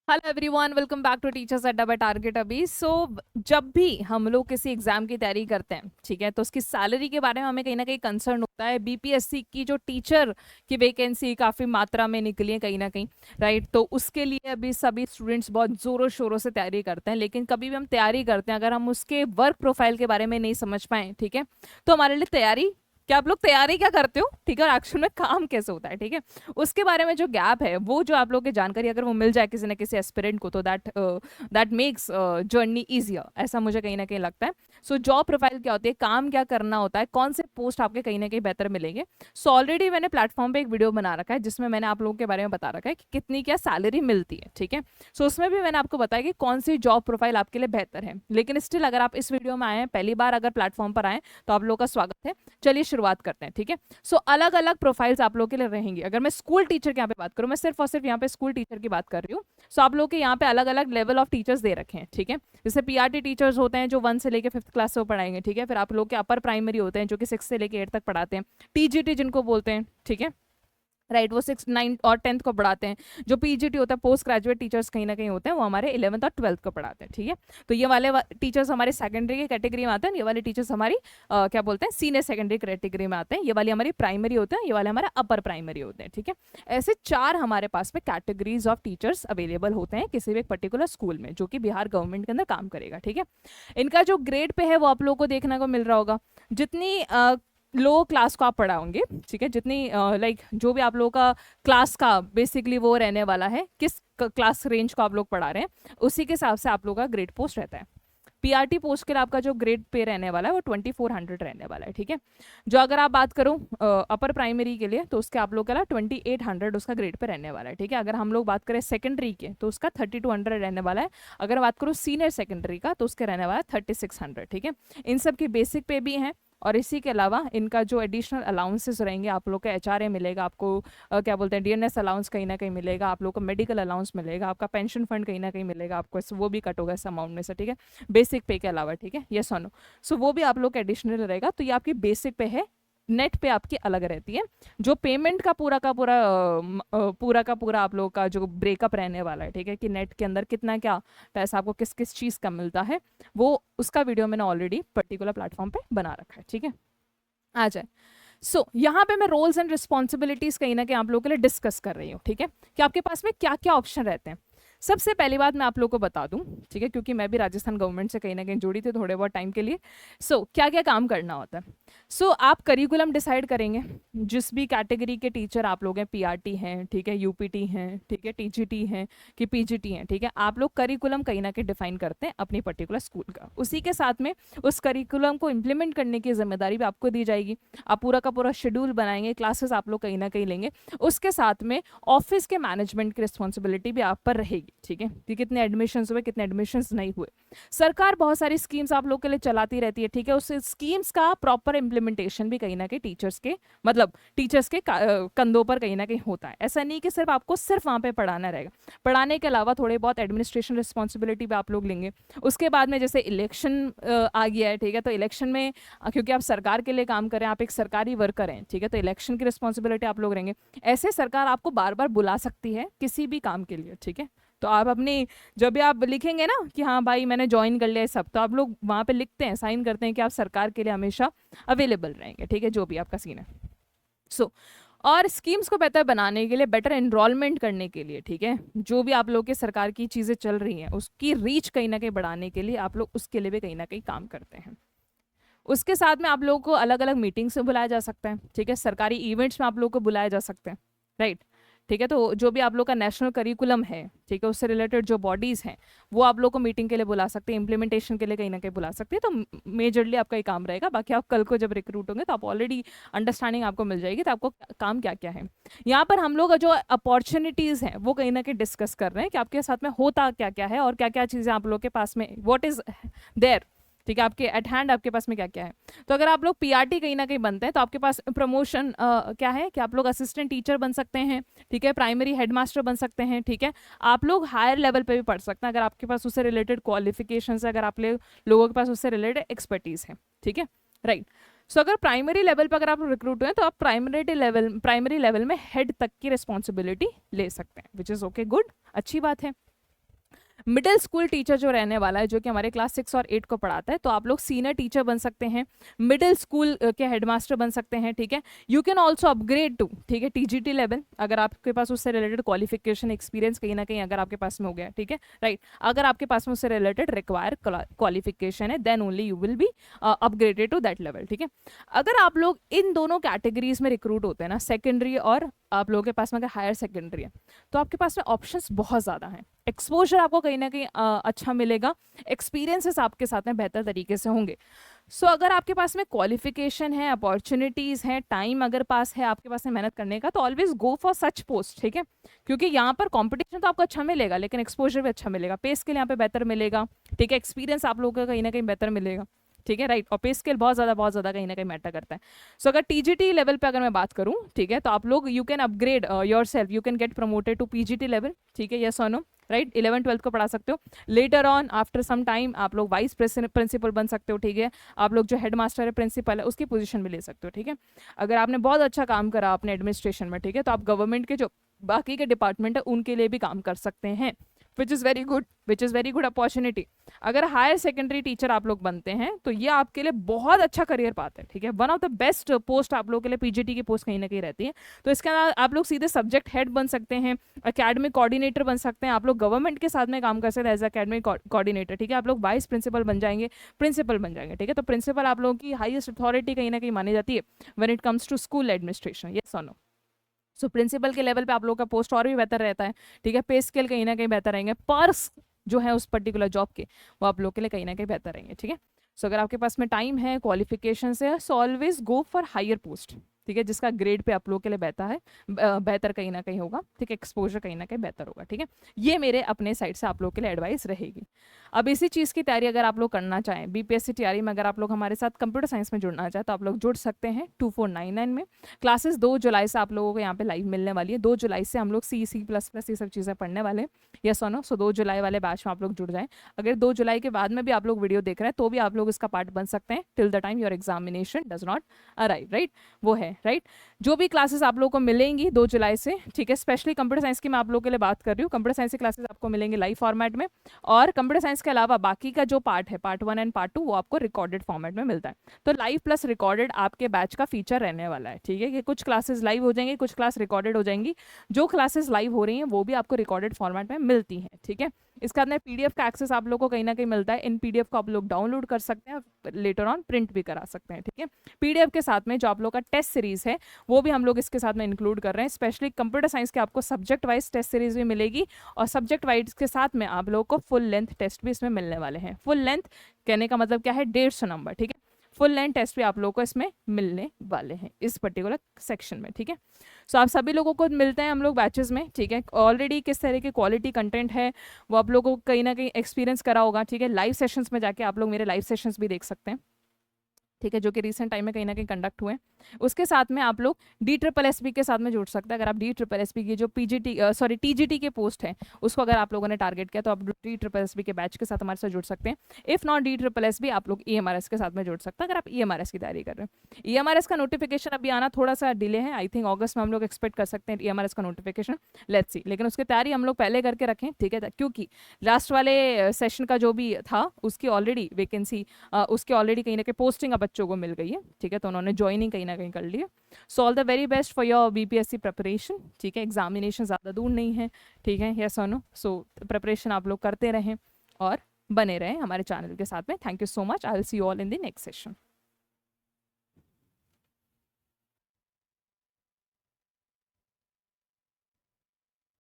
Hello everyone, welcome back to teachers Adda by target अभी। जब भी हम लोग किसी एग्जाम की तैयारी करते हैं, ठीक है, तो उसकी सैलरी के बारे में हमें कहीं ना कहीं कंसर्न होता है। बीपीएससी की जो टीचर की वैकेंसी काफ़ी मात्रा में निकली है कहीं ना कहीं, राइट। तो उसके लिए अभी सभी स्टूडेंट्स बहुत ज़ोरों शोरों से तैयारी करते हैं, लेकिन कभी भी हम तैयारी करते हैं अगर हम उसके वर्क प्रोफाइल के बारे में नहीं समझ पाए, ठीक है, तो हमारे लिए तैयारी क्या, आप लोग तैयारी क्या करते हो, ठीक है, और एक्चुअल में काम कैसे होता है, ठीक है, उसके बारे में जो गैप है, वो जो आप लोग की जानकारी अगर वो मिल जाए किसी न किसी एस्पिरेंट को, तो दैट मेक्स जर्नी ईजियर, ऐसा मुझे कहीं ना कहीं लगता है। जॉब प्रोफाइल क्या होती है, काम क्या करना होता है, कौन से पोस्ट आपके कहीं ना कहीं बेहतर मिलेंगे। ऑलरेडी मैंने प्लेटफॉर्म पे एक वीडियो बना रखा है जिसमें मैंने आप लोगों के बारे में बता रखा है कि कितनी क्या सैलरी मिलती है, ठीक है। उसमें भी मैंने आपको बताया कि कौन सी जॉब प्रोफाइल आपके लिए बेहतर है। लेकिन स्टिल अगर आप इस वीडियो में आए हैं, पहली बार अगर प्लेटफॉर्म पर आए, तो आप लोग का स्वागत है। चलिए शुरुआत करते हैं, ठीक है। अलग अलग प्रोफाइल्स आप लोग के लिए रहेंगी। अगर मैं स्कूल टीचर के यहाँ पे बात करूँ, मैं सिर्फ और सिर्फ यहाँ पे स्कूल टीचर की बात कर रही हूँ। आप लोग के यहाँ पे अलग अलग लेवल ऑफ टीचर्स दे रखे हैं, ठीक है। जैसे पीआरटी टीचर्स होते हैं जो 1 से लेके 5th क्लास से वो पढ़ाएंगे, ठीक है। फिर आप लोग के अपर प्राइमरी होते हैं जो कि 6 से लेके 8 तक पढ़ाते हैं, टीजीटी जिनको बोलते हैं, ठीक है, राइट। वो 6, 9 और 10th को पढ़ाते हैं। जो पीजीटी होता है, पोस्ट ग्रेजुएट टीचर्स कहीं ना कहीं होते हैं, वो हमारे 11th और 12th को पढ़ाते हैं, ठीक है। तो ये वाले टीचर्स हमारे सेकेंडरी की कैटेगरी में आते हैं। ये वाले टीचर्स हमारी क्या बोलते हैं, सीनियर सेकेंडरी कैटेगरी में आते हैं। ये वाली हमारी प्राइमरी होते हैं, ये वाले हमारे अपर प्राइमरी होते हैं, ठीक है। ऐसे 4 हमारे पास में कैटेगरीज ऑफ टीचर्स अवेलेबल होते हैं किसी भी एक पर्टिकुलर स्कूल में, जो कि बिहार गवर्नमेंट के अंदर काम करेगा, ठीक है। इनका जो ग्रेड पे है वो आप लोगों को देखने को मिल रहा होगा। जितनी लो क्लास को आप पढ़ाओगे, ठीक है, जितनी लाइक जो भी आप लोगों का क्लास का बेसिकली वो रहने वाला है, किस क्लास रेंज को आप लोग पढ़ा रहे हैं, उसी के हिसाब से आप लोग का ग्रेड पोस्ट रहता है। पीआरटी पोस्ट के लिए आपका जो ग्रेड पे रहने वाला है वो 2400 रहने वाला है, ठीक है। जो अगर आप बात करूं अपर प्राइमरी के लिए, तो उसके आप लोग का 2800 उसका ग्रेड पे रहने वाला है, ठीक है। अगर हम लोग बात करें सेकेंडरी के, तो उसका 3200 रहने वाला है। अगर बात करूँ सीनियर सेकेंडरी का, तो उसके रहने वाला है 3600, ठीक है। इन सब की बेसिक पे भी हैं। और इसी के अलावा इनका जो एडिशनल अलाउंसेस रहेंगे, आप लोग का एचआरए मिलेगा, आपको क्या बोलते हैं, डीएनएस अलाउंस कहीं ना कहीं मिलेगा, आप लोग को मेडिकल अलाउंस मिलेगा, आपका पेंशन फंड कहीं ना कहीं मिलेगा आपको, वो भी कट होगा इस अमाउंट में से, ठीक है, बेसिक पे के अलावा, ठीक है, ये सुनो। वो भी आप लोग का एडिशनल रहेगा। तो ये आपकी बेसिक पे है, नेट पे आपकी अलग रहती है। जो पेमेंट का पूरा का पूरा पूरा का पूरा आप लोग का जो ब्रेकअप रहने वाला है, ठीक है, कि नेट के अंदर कितना क्या पैसा आपको किस किस चीज़ का मिलता है, वो उसका वीडियो मैंने ऑलरेडी पर्टिकुलर प्लेटफॉर्म पे बना रखा है, ठीक है। आ जाए। यहाँ पे मैं रोल्स एंड रिस्पॉन्सिबिलिटीज कहीं ना कहीं आप लोगों के लिए डिस्कस कर रही हूँ, ठीक है, कि आपके पास में क्या क्या ऑप्शन रहते हैं। सबसे पहली बात मैं आप लोग को बता दूं, ठीक है, क्योंकि मैं भी राजस्थान गवर्नमेंट से कहीं ना कहीं जुड़ी थी थोड़े बहुत टाइम के लिए। क्या क्या काम करना होता है। आप करिकुलम डिसाइड करेंगे। जिस भी कैटेगरी के टीचर आप लोग हैं, पीआरटी हैं, ठीक है, यूपीटी हैं, ठीक है, टीजीटी हैं कि पीजीटी हैं, ठीक है, आप लोग करिकुलम कहीं ना कहीं डिफाइन करते हैं अपनी पर्टिकुलर स्कूल का। उसी के साथ में उस करिकुलम को इम्प्लीमेंट करने की जिम्मेदारी भी आपको दी जाएगी। आप पूरा का पूरा शेड्यूल बनाएंगे, क्लासेस आप लोग कहीं ना कहीं लेंगे। उसके साथ में ऑफिस के मैनेजमेंट की रिस्पॉन्सिबिलिटी भी आप पर रहेगी, ठीक है, कि कितने एडमिशन हुए, कितने एडमिशन नहीं हुए। सरकार बहुत सारी स्कीम्स आप लोग के लिए चलाती रहती है, ठीक है। उस स्कीम्स का प्रॉपर इम्प्लीमेंटेशन भी कहीं ना कहीं टीचर्स के टीचर्स के कंधों पर कहीं ना कहीं होता है। ऐसा नहीं कि सिर्फ आपको सिर्फ वहाँ पे पढ़ाना रहेगा, पढ़ाने के अलावा थोड़े बहुत एडमिनिस्ट्रेशन रिस्पॉन्सिबिलिटी भी आप लोग लेंगे। उसके बाद में जैसे इलेक्शन आ गया है, ठीक है, तो इलेक्शन में क्योंकि आप सरकार के लिए काम करें, आप एक सरकारी वर्कर हैं, ठीक है, तो इलेक्शन की रिस्पॉन्सिबिलिटी आप लोग रहेंगे। ऐसे सरकार आपको बार बार बुला सकती है किसी भी काम के लिए, ठीक है। तो आप अपनी जब भी आप लिखेंगे ना कि हाँ भाई मैंने ज्वाइन कर लिया सब, तो आप लोग वहाँ पे लिखते हैं, साइन करते हैं कि आप सरकार के लिए हमेशा अवेलेबल रहेंगे, ठीक है, जो भी आपका सीन है। और स्कीम्स को बेहतर बनाने के लिए, बेटर एनरोलमेंट करने के लिए, ठीक है, जो भी आप लोग के सरकार की चीज़ें चल रही हैं उसकी रीच कहीं ना कहीं बढ़ाने के लिए आप लोग उसके लिए भी कहीं ना कहीं काम करते हैं। उसके साथ में आप लोगों को अलग अलग मीटिंग्स में बुलाया जा सकता है, ठीक है, सरकारी इवेंट्स में आप लोगों को बुलाया जा सकते हैं, राइट, ठीक है। तो जो भी आप लोग का नेशनल करिकुलम है, ठीक है, उससे रिलेटेड जो बॉडीज़ हैं वो आप लोग को मीटिंग के लिए बुला सकते हैं, इंप्लीमेंटेशन के लिए कहीं ना कहीं बुला सकते हैं। तो मेजरली आपका ही काम रहेगा। बाकी आप कल को जब रिक्रूट होंगे तो आप ऑलरेडी अंडरस्टैंडिंग आपको मिल जाएगी तो आपको काम क्या क्या है। यहाँ पर हम लोग जो अपॉर्चुनिटीज़ हैं वो कहीं ना कहीं डिस्कस कर रहे हैं कि आपके साथ में होता क्या क्या है और क्या क्या चीज़ें आप लोग के पास में वॉट इज़ देयर, ठीक है, आपके एट हैंड आपके पास में क्या क्या है। तो अगर आप लोग पीआरटी कहीं ना कहीं बनते हैं तो आपके पास प्रमोशन क्या है कि आप लोग असिस्टेंट टीचर बन सकते हैं, ठीक है, प्राइमरी हेडमास्टर बन सकते हैं, ठीक है, आप लोग हायर लेवल पे भी पढ़ सकते हैं अगर आपके पास उससे रिलेटेड क्वालिफिकेशन है, अगर आप लोगों के पास उससे रिलेटेड एक्सपर्टीज है, ठीक है, राइट। अगर प्राइमरी लेवल पर अगर आप रिक्रूट हुए तो आप प्राइमरी लेवल में हेड तक की रिस्पॉन्सिबिलिटी ले सकते हैं, विच इज़ ओके, गुड, अच्छी बात है। मिडिल स्कूल टीचर जो रहने वाला है, जो कि हमारे क्लास 6 और 8 को पढ़ाता है, तो आप लोग सीनियर टीचर बन सकते हैं, मिडिल स्कूल के हेडमास्टर बन सकते हैं, ठीक है। You can also upgrade to, ठीक है, टीजीटी लेवल, अगर आपके पास उससे रिलेटेड क्वालिफिकेशन एक्सपीरियंस कहीं ना कहीं अगर आपके पास में हो गया, ठीक है, राइट। अगर आपके पास में उससे रिलेटेड रिक्वायर क्वालिफिकेशन है, then only you will be upgraded to that level, ठीक है। अगर आप लोग इन दोनों कैटेगरीज में रिक्रूट होते हैं ना, सेकेंडरी और आप लोगों के पास में अगर हायर सेकेंडरी है, तो आपके पास में ऑप्शंस बहुत ज़्यादा हैं, एक्सपोजर आपको कहीं ना कहीं अच्छा मिलेगा, एक्सपीरियंसेस आपके साथ में बेहतर तरीके से होंगे। सो अगर आपके पास में क्वालिफिकेशन है, अपॉर्चुनिटीज़ हैं, टाइम अगर पास है आपके पास में मेहनत करने का, तो always go for such post, ठीक है। क्योंकि यहाँ पर कंपटीशन तो आपको अच्छा मिलेगा, लेकिन एक्सपोजर भी अच्छा मिलेगा, पे स्केल यहाँ पे बेहतर मिलेगा, ठीक है, एक्सपीरियंस आप लोगों का कहीं ना कहीं बेहतर मिलेगा, ठीक है, राइट। और पे स्केल बहुत ज़्यादा कहीं ना कहीं मैटर करता है। सो अगर टीजीटी लेवल पे अगर मैं बात करूँ, ठीक है, तो आप लोग you can upgrade yourself, you can get promoted to PGT level, ठीक है, यस और नो, राइट। 11th-12th को पढ़ा सकते हो, later on after some time आप लोग वाइस प्रिंसिपल बन सकते हो, ठीक है। आप लोग जो हेड मास्टर है, प्रिंसिपल है, उसकी पोजीशन भी ले सकते हो, ठीक है। अगर आपने बहुत अच्छा काम करा अपने एडमिनिस्ट्रेशन में, ठीक है, तो आप गवर्नमेंट के जो बाकी के डिपार्टमेंट है उनके लिए भी काम कर सकते हैं, which is very good opportunity. अगर हायर सेकेंडरी टीचर आप लोग बनते हैं तो ये आपके लिए बहुत अच्छा करियर पाथ है, ठीक है। One of the best post आप लोगों के लिए पीजीटी की पोस्ट कहीं ना कहीं रहती है। तो इसके अलावा आप लोग सीधे सब्जेक्ट हेड बन सकते हैं, एकेडमिक कोऑर्डिनेटर बन सकते हैं, आप लोग गवर्नमेंट के साथ में काम कर सकते हैं एज एकेडमिक कोऑर्डिनेटर, ठीक है। आप लोग वाइस प्रिंसिपल बन जाएंगे, प्रिंसिपल बन जाएंगे, ठीक है। तो प्रिंसिपल आप लोगों की हाईएस्ट अथॉरिटी कहीं ना कहीं मानी जाती है when it comes to school administration, yes और नो। सो प्रिंसिपल के लेवल पे आप लोगों का पोस्ट और भी बेहतर रहता है, ठीक है। पे स्केल कहीं ना कहीं बेहतर रहेंगे, पर्स जो है उस पर्टिकुलर जॉब के, वो आप लोग के लिए कहीं ना कहीं बेहतर रहेंगे, ठीक है। सो अगर आपके पास में टाइम है, क्वालिफिकेशन है, so always go for higher post, ठीक है, जिसका ग्रेड पे आप लोग के लिए बेहतर है, बेहतर कहीं ना कहीं होगा, ठीक है, एक्सपोजर कहीं ना कहीं बेहतर होगा, ठीक है। ये मेरे अपने साइड से आप लोग के लिए एडवाइस रहेगी। अब इसी चीज़ की तैयारी अगर आप लोग करना चाहें, बीपीएससी तैयारी में अगर आप लोग हमारे साथ कंप्यूटर साइंस में जुड़ना चाहें, तो आप लोग जुड़ सकते हैं 2499 में। क्लासेस 2 जुलाई से आप लोगों को यहाँ पे लाइव मिलने वाली है। 2 जुलाई से हम लोग C++ ये सब चीज़ें पढ़ने वाले हैं, यस और नो। सो 2 जुलाई वाले बैच में आप लोग जुड़ जाएं। अगर 2 जुलाई के बाद में भी आप लोग वीडियो देख रहे हैं तो भी आप लोग इसका पार्ट बन सकते हैं, till the time your examination does not arrive, right, वो है, राइट। जो भी क्लासेस आप लोगों को मिलेंगी 2 जुलाई से, ठीक है, स्पेशली कंप्यूटर साइंस की मैं आप लोगों के लिए बात कर रही हूँ, कंप्यूटर साइंस की क्लासेस आपको मिलेंगे लाइव फॉर्मेट में, और कंप्यूटर साइंस के अलावा बाकी का जो पार्ट है, पार्ट 1 एंड पार्ट 2, वो आपको रिकॉर्डेड फॉर्मेट में मिलता है। तो लाइव प्लस रिकॉर्डेड आपके बैच का फीचर रहने वाला है, ठीक है, कि कुछ क्लासेस लाइव हो जाएंगी, कुछ क्लास रिकॉर्डेड हो जाएंगी। जो क्लासेस लाइव हो रही हैं वो भी आपको रिकॉर्डेड फॉर्मेट में मिलती हैं, ठीक है। इसके बाद में पीडीएफ का एक्सेस आप लोगों को कहीं ना कहीं मिलता है, इन पीडीएफ को आप लोग डाउनलोड कर सकते हैं, लेटर ऑन प्रिंट भी करा सकते हैं, ठीक है। पीडीएफ के साथ में जो आप लोग का टेस्ट सीरीज है वो भी हम लोग इसके साथ में इंक्लूड कर रहे हैं। स्पेशली कंप्यूटर साइंस के आपको सब्जेक्ट वाइज टेस्ट सीरीज भी मिलेगी, और सब्जेक्ट वाइज के साथ में आप लोगों को फुल लेंथ टेस्ट भी इसमें मिलने वाले हैं। फुल लेंथ कहने का मतलब क्या है, 150 नंबर, ठीक है। फुल लेंथ टेस्ट भी आप लोगों को इसमें मिलने वाले हैं इस पर्टिकुलर सेक्शन में, ठीक है। सो आप सभी लोगों को मिलते हैं हम लोग बैचेस में, ठीक है। ऑलरेडी किस तरह की क्वालिटी कंटेंट है वो आप लोगों को कहीं ना कहीं एक्सपीरियंस करा होगा, ठीक है। लाइव सेशंस में जाके आप लोग मेरे लाइव सेशंस भी देख सकते हैं, ठीक है, जो कि रिसेंट टाइम में कहीं ना कहीं कंडक्ट हुए हैं। उसके साथ में आप लोग DSSB के साथ में जुड़ सकते हैं। अगर आप DSSB की जो TGT के पोस्ट है उसको अगर आप लोगों ने टारगेट किया तो आप DSSB के बैच के साथ हमारे साथ जुड़ सकते हैं। इफ़ नॉट DSSB आप लोग EMRS के साथ में जुड़ सकते हैं, अगर आप EMRS की तैयारी कर रहे हैं। EMRS का नोटिफिकेशन अभी आना थोड़ा सा डिले है, आई थिंक अगस्त में हम लोग एक्सपेक्ट कर सकते हैं EMRS का नोटिफिकेशन, लेट्स सी। लेकिन उसकी तैयारी हम लोग पहले करके रखें, ठीक है, क्योंकि लास्ट वाले सेशन का जो भी था उसकी ऑलरेडी वैकेंसी, उसकी ऑलरेडी कहीं ना कहीं पोस्टिंग अब बच्चों को मिल गई है, ठीक है, तो उन्होंने ज्वाइनिंग कहीं ना कहीं कर ली है। So all the very best for your BPSC preparation, ठीक है। एग्जामिनेशन ज़्यादा दूर नहीं है, ठीक है, यस और नो। सो प्रिपरेशन आप लोग करते रहें और बने रहें हमारे चैनल के साथ में। Thank you so much, I will see you all in the next session.